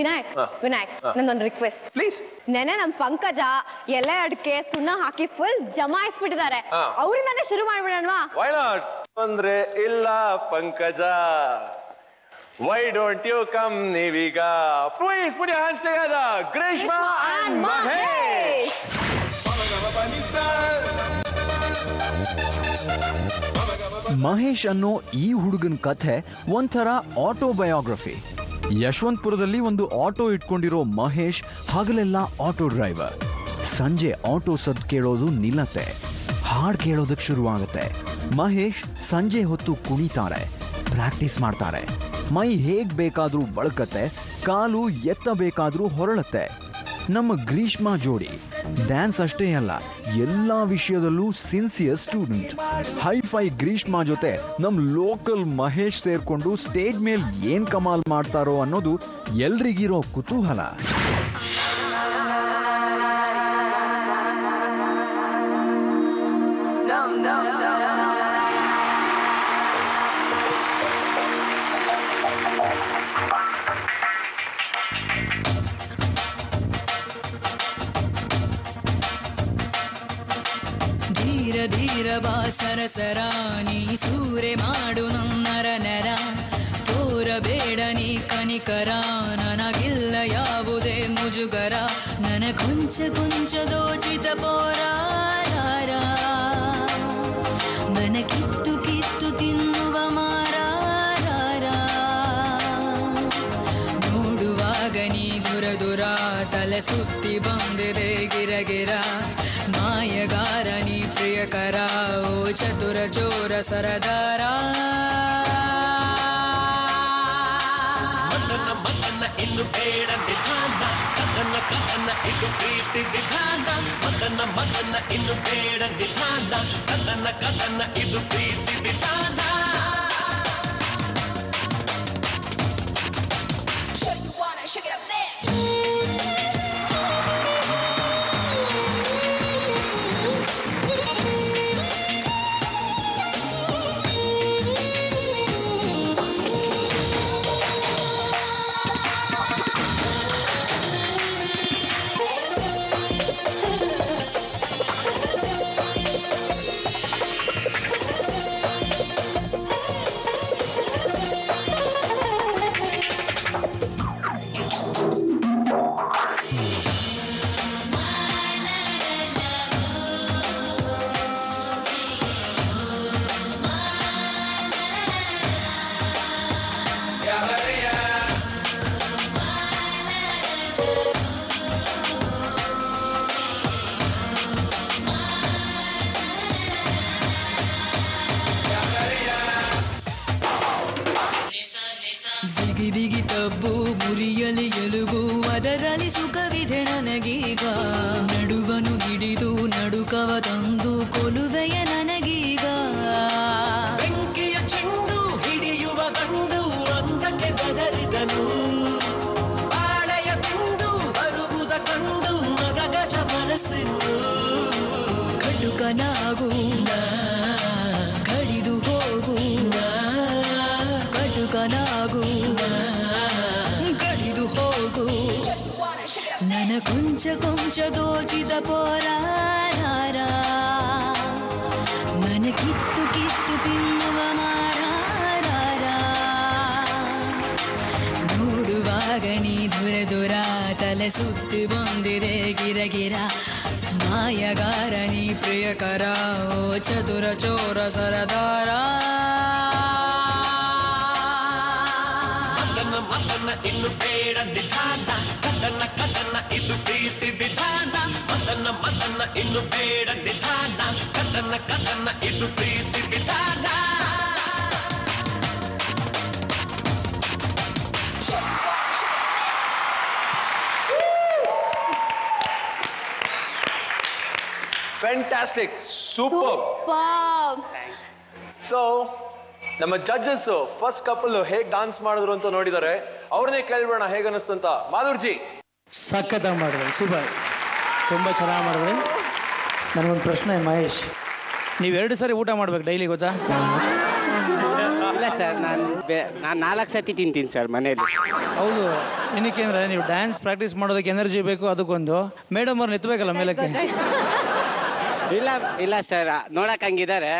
ವಿನಾಯಕ್ ನಂದೊಂದು request please. ನೆನೆ ನಮ್ ಪಂಕಜ ಎಲೆ ಅಡಿಕೆ ಸುಣ್ಣ ಹಾಕಿ ಫುಲ್ ಜಮಾಯಿಸ್ಬಿಟ್ಟಿದ್ದಾರೆ. ಅವರಿಂದಾನೇ ಶುರು ಮಾಡ್ಬಿಡೋಣವಾ? Why not? ಅಂದ್ರೆ ಇಲ್ಲ ಪಂಕಜ, ವೈ ಡೋಂಟ್ ಯು ಕಮ್ ನೀವೀಗ? Please put your hands together. Greeshma and Mahesh. Mahesh ಅನ್ನೋ ಈ ಹುಡುಗನ ಕಥೆ ಒಂಥರ ಆಟೋಬಯೋಗ್ರಫಿ. ಯಶವಂತಪುರದಲ್ಲಿ ಒಂದು ಆಟೋ ಇಟ್ಕೊಂಡಿರೋ ಮಹೇಶ್ ಹಗಲೆಲ್ಲ ಆಟೋ ಡ್ರೈವರ್. ಸಂಜೆ ಆಟೋ ಸದ್ದು ಕೇಳೋದು ನಿಲ್ಲತ್ತೆ, ಹಾಡು ಕೇಳೋದಕ್ಕೆ ಶುರುವಾಗುತ್ತೆ. ಮಹೇಶ್ ಸಂಜೆ ಹೊತ್ತು ಕುಣಿತಾರೆ, ಪ್ರಾಕ್ಟೀಸ್ ಮಾಡ್ತಾರೆ. ಮೈ ಹೇಗ್ ಬೇಕಾದ್ರೂ ಬಳಕತ್ತೆ, ಕಾಲು ಎತ್ತಬೇಕಾದ್ರೂ ಹೊರಳತ್ತೆ. ನಮ್ಮ ಗ್ರೀಷ್ಮಾ ಜೋಡಿ ಡ್ಯಾನ್ಸ್ ಅಷ್ಟೇ ಅಲ್ಲ, ಎಲ್ಲಾ ವಿಷಯದಲ್ಲೂ ಸಿನ್ಸಿಯರ್ ಸ್ಟೂಡೆಂಟ್. ಹೈಫೈ ಗ್ರೀಷ್ಮಾ ಜೊತೆ ನಮ್ ಲೋಕಲ್ ಮಹೇಶ್ ಸೇರ್ಕೊಂಡು ಸ್ಟೇಜ್ ಮೇಲೆ ಏನ್ ಕಮಾಲ್ ಮಾಡ್ತಾರೋ ಅನ್ನೋದು ಎಲ್ರಿಗಿರೋ ಕುತೂಹಲ. ಧೀರ ಬಾ ಸರಸರ ನೀ ಸೂರೆ ಮಾಡು ನನ್ನರ ನರ, ತೋರಬೇಡ ನೀ ಕನಿಕರ, ನನಗಿಲ್ಲ ಯಾವುದೇ ಮುಜುಗರ, ನನ ಕೊಂಚ ದೋಚಿತ ಪೋರಾರ, ಮನ ಕಿತ್ತು ಕಿತ್ತು ತಿನ್ನುವ ಮಾರಾರ, ನೋಡುವಾಗ ನೀ ದುರ ತಲೆ ಸುತ್ತಿ ಬಂದಿದೆ ಗಿರಗಿರ, ಮಾಯಗಾರ ನೀ ಪ್ರಿಯಕರ, ಓ ಚತುರ ಚೋರ ಸರದಾರ. ಮದನ ಇನ್ನು ಬೇಡ ವಿಧಾನ, ಕದನ ಇದು ಪ್ರೀತಿ ವಿಧಾನ, ಮದನ ಇನ್ನು ಬೇಡ ವಿಧಾನ, ಕದನ ಇದು ಪ್ರೀತಿ ವಿಧಾನ. ಬಿಗಿ ತಬ್ಬು ಮುರಿಯಲಿ ಎಲುಬು, ಅದರಲ್ಲಿ ಸುಖವಿದೆ ನನಗೀಗ, ನಡುವನು ಹಿಡಿದು ನಡುಕವ ತಂದು ಕೊಲುವೆಯ ನನಗೀಗ, ಬೆಂಕಿಯ ಚೆಂಡು ಹಿಡಿಯುವ ಗಂಡು ಅಂದಕ್ಕೆ ಬೆದರಿದನು, ಬಾಳೆಯ ಬಿಂದು ಬರುವುದ ಕಂಡು ಮದ ಗಜ ಮನಸ್ಸಿನು, ಕಟುಕನಾಗು ಕಡಿದು ಹೋಗು, ಕಟುಕನಾಗು ಕಡಿದು ಹೋಗು, ನನ ಕೊಂಚ ದೋಚಿದ ಪೋರಾರ, ಮನ ಕಿತ್ತು ತಿನ್ನುವ ಮಾರಾರ, ನೋಡುವಾಗ ನೀ ದುರ ತಲೆ ಸುತ್ತಿ ಬಂದಿದೆ ಗಿರಗಿರ, ಮಾಯಗಾರ ನೀ ಪ್ರಿಯಕರ, ಓ ಚತುರ ಚೋರ ಸರದಾರ. ಮದನ ಇನ್ನು ಬೇಡ ವಿಧಾನ, ಕದನ ಇದು ಪ್ರೀತಿ ವಿಧಾನ, ಮದನ ಇನ್ನು ಬೇಡ ವಿಧಾನ, ಕದನ ಇದು ಪ್ರೀತಿ ವಿಧಾನ. Fantastic, super. ಸೊ ನಮ್ಮ ಜಡ್ಜಸ್ ಫಸ್ಟ್ ಕಪಲ್ ಹೇಗ್ ಡಾನ್ಸ್ ಮಾಡಿದ್ರು ಅಂತ ನೋಡಿದ್ದಾರೆ, ಅವ್ರನ್ನೇ ಕೇಳ್ಬೇಡ ಹೇಗ ಅನಿಸ್ತಂತ. ಮಾಧುರ್ಜಿ ಸಖತ್ತಾಗಿ ಮಾಡಿದ್ರಿ, ಸೂಪರ್, ತುಂಬ ಚೆನ್ನಾಗಿ ಮಾಡಿದ್ರಿ. ನನಗೊಂದು ಪ್ರಶ್ನೆ ಮಹೇಶ್, ನೀವು 2 ಸಾರಿ ಊಟ ಮಾಡ್ಬೇಕು ಡೈಲಿ, ಗೊತ್ತಾ? ಇಲ್ಲ ಸರ್ ನಾನು 4 ಸತಿ ತಿಂತೀನಿ ಸರ್ ಮನೇಲಿ. ಹೌದು, ಏನಕ್ಕೆ ಅಂದ್ರೆ ನೀವು ಡ್ಯಾನ್ಸ್ ಪ್ರಾಕ್ಟೀಸ್ ಮಾಡೋದಕ್ಕೆ ಎನರ್ಜಿ ಬೇಕು, ಅದಕ್ಕೊಂದು ಮೇಡಮ್ ಅವ್ರನ್ನ ಎತ್ತಬೇಕಲ್ಲ ಮೇಲಕ್ಕೆ. ಇಲ್ಲ ಸರ್, ನೋಡಕ್ ಹಂಗಿದ್ದಾರೆ,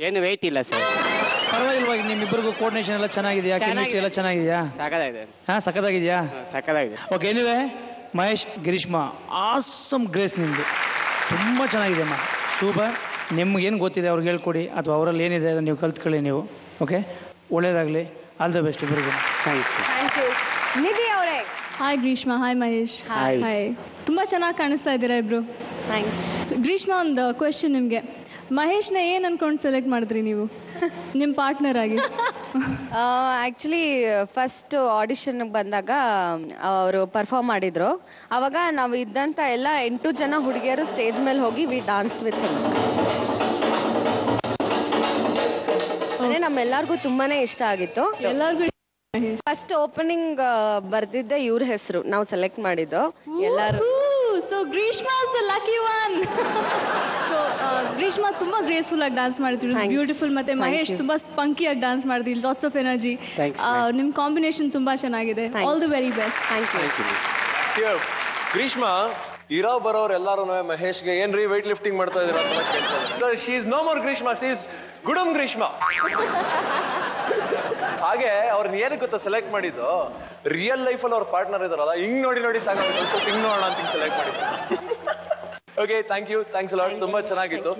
ಏನು ವೆಯ್ಟ್ ಇಲ್ಲ ಸರ್. ಪರವಾಗಿಲ್ವಾ? ನಿಮ್ಮಿಬ್ಬರಿಗೂ ಕೋರ್ಡಿನೇಷನ್ ಎಲ್ಲ ಚೆನ್ನಾಗಿದೆಯಾ? ಕೆಮಿಸ್ಟ್ರಿ ಎಲ್ಲ ಚೆನ್ನಾಗಿದೆಯಾ? ಸಾಕಾಗಿದೆ. ಸಖತ್ತಾಗಿದೆಯಾ? ಸಾಕಾಗಿದೆ. ಓಕೆ, ಎನಿವೆ ಮಹೇಶ್, ಗ್ರೀಷ್ಮಾ, ಆಸಮ್ ಗ್ರೇಸ್ ನಿಮ್ದು ತುಂಬ ಚೆನ್ನಾಗಿದೆ ಅಮ್ಮ, ಸೂಪರ್. ನಿಮ್ಗೇನು ಗೊತ್ತಿದೆ ಅವ್ರಿಗೆ ಹೇಳ್ಕೊಡಿ, ಅಥವಾ ಅವರಲ್ಲಿ ಏನಿದೆ ಅದನ್ನು ನೀವು ಕಲ್ತ್ಕೊಳ್ಳಿ ನೀವು. ಓಕೆ, ಒಳ್ಳೇದಾಗಲಿ, ಆಲ್ ದ ಬೆಸ್ಟ್ ಇಬ್ಬರಿಗೂ. Thank you. ನಿಧಿ ಅವರೇ. Hi Greeshma. Hi Mahesh. Hi. ತುಂಬ ಚೆನ್ನಾಗಿ ಕಾಣಿಸ್ತಾ ಇದ್ದೀರಾ ಇಬ್ರು. ಥ್ಯಾಂಕ್ಸ್. ಗ್ರೀಷ್ಮಾ, ಒಂದು ಕ್ವೆಶ್ಚನ್ ನಿಮಗೆ. ಮಹೇಶ್ನ ಏನ್ ಅನ್ಕೊಂಡು ಸೆಲೆಕ್ಟ್ ಮಾಡಿದ್ರಿ ನೀವು ನಿಮ್ಮ ಪಾರ್ಟ್ನರ್ ಆಗಿ? ಆಕ್ಚುಲಿ ಫಸ್ಟ್ ಆಡಿಷನ್ ಬಂದಾಗ ಅವರು ಪರ್ಫಾರ್ಮ್ ಮಾಡಿದ್ರು. ಅವಾಗ ನಾವು ಇದ್ದಂತ ಎಲ್ಲ 8 ಜನ ಹುಡುಗಿಯರು ಸ್ಟೇಜ್ ಮೇಲೆ ಹೋಗಿ ವಿ ಡಾನ್ಸ್ ವಿತ್ ಹಿಮ್. ಅದೇ ನಮ್ಮೆಲ್ಲರಿಗೂ ತುಂಬಾನೇ ಇಷ್ಟ ಆಗಿತ್ತು. ಎಲ್ಲರಿಗೂ ಫಸ್ಟ್ ಓಪನಿಂಗ್ ಬರ್ದಿದ್ದೆ ಇವ್ರ ಹೆಸರು ನಾವು ಸೆಲೆಕ್ಟ್ ಮಾಡಿದ್ದು ಎಲ್ಲರೂ. So Greeshma is the lucky one. So ಗ್ರೀಷ್ಮಾ ತುಂಬಾ ಗ್ರೇಸ್ಫುಲ್ ಆಗಿ ಡಾನ್ಸ್ ಮಾಡಿದ್ರು, ಬ್ಯೂಟಿಫುಲ್. ಮತ್ತೆ ಮಹೇಶ್ ತುಂಬಾ ಸ್ಪಂಕಿ ಆಗಿ ಡಾನ್ಸ್ ಮಾಡಿದ್ರಿ, ಲಾಟ್ಸ್ ಆಫ್ ಎನರ್ಜಿ. ನಿಮ್ ಕಾಂಬಿನೇಷನ್ ತುಂಬಾ ಚೆನ್ನಾಗಿದೆ. All the very best. Thank you. Greeshma, ಇರೋ ಬರೋರು ಎಲ್ಲಾರು ಮಹೇಶ್ಗೆ ಏನ್ರಿ weight lifting ಮಾಡ್ತಾ ಇದೀರ ಅಂತ ಕೇಳ್ತಾರೆ. She is no more Greeshma, she is ಗುಡುಮ್ ಗ್ರೀಷ್ಮಾ. ಹಾಗೆ ಅವ್ರನ್ನ ಏನಕ್ಕೆ ಗೊತ್ತಾ ಸೆಲೆಕ್ಟ್ ಮಾಡಿದ್ದು, ರಿಯಲ್ ಲೈಫ್ ಅಲ್ಲಿ ಅವ್ರ ಪಾರ್ಟ್ನರ್ ಇದಾರಲ್ಲ, ಹಿಂಗ್ ನೋಡಿ ಸಾಕಾಗುತ್ತೆ, ಸ್ವಲ್ಪ ಹಿಂಗ್ ನೋಡೋಣ ಅಂತ ಸೆಲೆಕ್ಟ್ ಮಾಡಿದ್ದು. Okay, thank you, thanks a lot, ತುಂಬಾ ಚೆನ್ನಾಗಿತ್ತು.